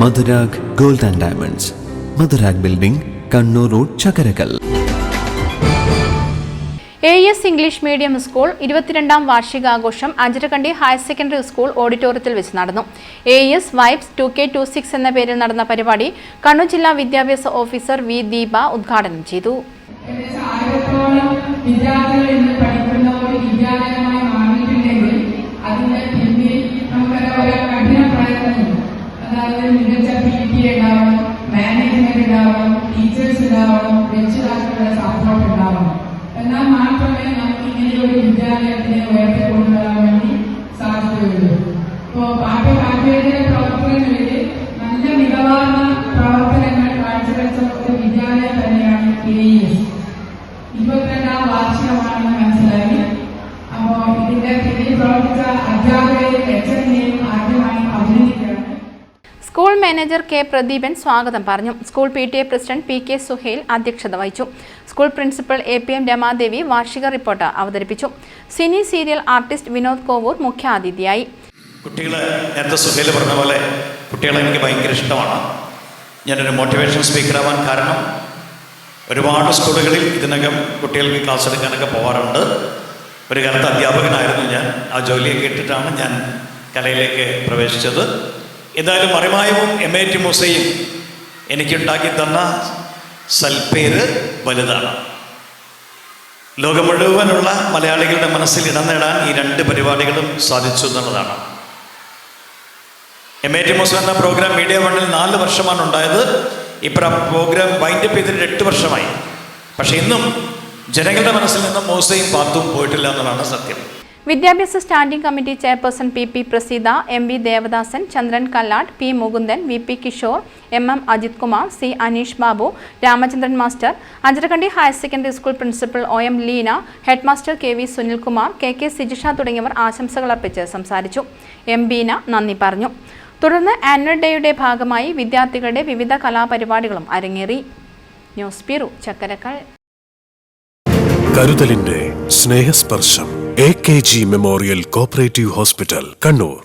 Madhurag gold and diamonds, Madhurag building, Kannur road, Chakkarakkal. AES English medium school 22ാം വാർഷികാഘോഷം Anjarakandy higher secondary school ഓഡിറ്റോറിയത്തിൽ വെച്ച് നടന്നു. AES വൈബ്സ് 2K26 എന്ന പേരിൽ നടന്ന പരിപാടി കണ്ണൂർ ജില്ലാ വിദ്യാഭ്യാസ ഓഫീസർ വി ദീപ ഉദ്ഘാടനം ചെയ്തു. എന്നാൽ മാത്രമേ നമുക്ക് ഇങ്ങനെയൊരു വിദ്യാലയത്തിനെ ഉയർത്തിക്കൊണ്ടുവരാൻ വേണ്ടി സാധിക്കുകയുള്ളൂ. ഇപ്പോൾ പാഠ്യേതര പ്രവർത്തനങ്ങളിൽ നല്ല മികവാർന്ന പ്രവർത്തനങ്ങൾ കാഴ്ചവെച്ച ഒരു വിദ്യാലയം തന്നെയാണ് AES. 22ാം വാർഷികമാണെന്ന് മനസ്സിലാക്കി. അപ്പോൾ ഇതിന്റെ പിന്നിൽ പ്രവർത്തിച്ച അധ്യാപകരെയും HMനെയും ആദ്യമായി അഭിനന്ദിക്കുകയാണ്. സ്കൂൾ മാനേജർ കെ പ്രദീപൻ സ്വാഗതം പറഞ്ഞു. School PTA president PK Suhail അധ്യക്ഷത വഹിച്ചു. സ്കൂൾ പ്രിൻസിപ്പൽ APM രമാദേവി വാർഷിക റിപ്പോർട്ട് അവതരിപ്പിച്ചു. Cine serial artist Vinod Kovoor മുഖ്യാതിഥിയായി. കുട്ടികളെ നേരത്തെ സുഹേൽ പറഞ്ഞ പോലെ കുട്ടികളെ എനിക്ക് ഭയങ്കര ഇഷ്ടമാണ്. ഞാനൊരു മോട്ടിവേഷൻ സ്പീക്കറാവാൻ കാരണം ഒരുപാട് സ്കൂളുകളിൽ ഇതിനകം കുട്ടികൾക്ക് ക്ലാസ് എടുക്കാനൊക്കെ പോകാറുണ്ട്. ഒരു കാലത്ത് അധ്യാപകനായിരുന്നു ഞാൻ. ആ ജോലിയൊക്കെ ഇട്ടിട്ടാണ് ഞാൻ കലയിലേക്ക് പ്രവേശിച്ചത്. ഏതായാലും മറിമായവും MAT മൂസയും എനിക്കുണ്ടാക്കി തന്ന സൽപ്പേര് വലുതാണ്. ലോകം മുഴുവനുള്ള മലയാളികളുടെ മനസ്സിൽ ഇടം നേടാൻ ഈ രണ്ട് പരിപാടികളും സാധിച്ചു എന്നുള്ളതാണ്. MAT മൂസ എന്ന പ്രോഗ്രാം മീഡിയ വണ്ണിൽ 4 വർഷമാണ് ഉണ്ടായത്. ഇപ്പോൾ പ്രോഗ്രാം വൈൻഡപ്പ് ചെയ്തിട്ട് 8 വർഷമായി. പക്ഷെ ഇന്നും ജനങ്ങളുടെ മനസ്സിൽ നിന്നും മൂസയും പാത്തും പോയിട്ടില്ല എന്നുള്ളതാണ് സത്യം. വിദ്യാഭ്യാസ standing committee chairperson PP Praseetha, MV Devadasan, Chandran Kallat, P Mukundan, VP Kishore, MM Ajith Kumar, C Aneesh Babu, Ramachandran master, Anjarakandy higher secondary school principal OM Leena, head master KV Sunilkumar, KK Sijisha തുടങ്ങിയവർ ആശംസകൾ അർപ്പിച്ച് സംസാരിച്ചു. M ബീന നന്ദി പറഞ്ഞു. തുടർന്ന് ആനുവൽ ഡേയുടെ ഭാഗമായി വിദ്യാർത്ഥികളുടെ വിവിധ കലാപരിപാടികളും അരങ്ങേറി. News bureau, Chakkarakkal. കരുതലിന്റെ സ്നേഹസ്പർശം AKG memorial cooperative hospital, Kannur.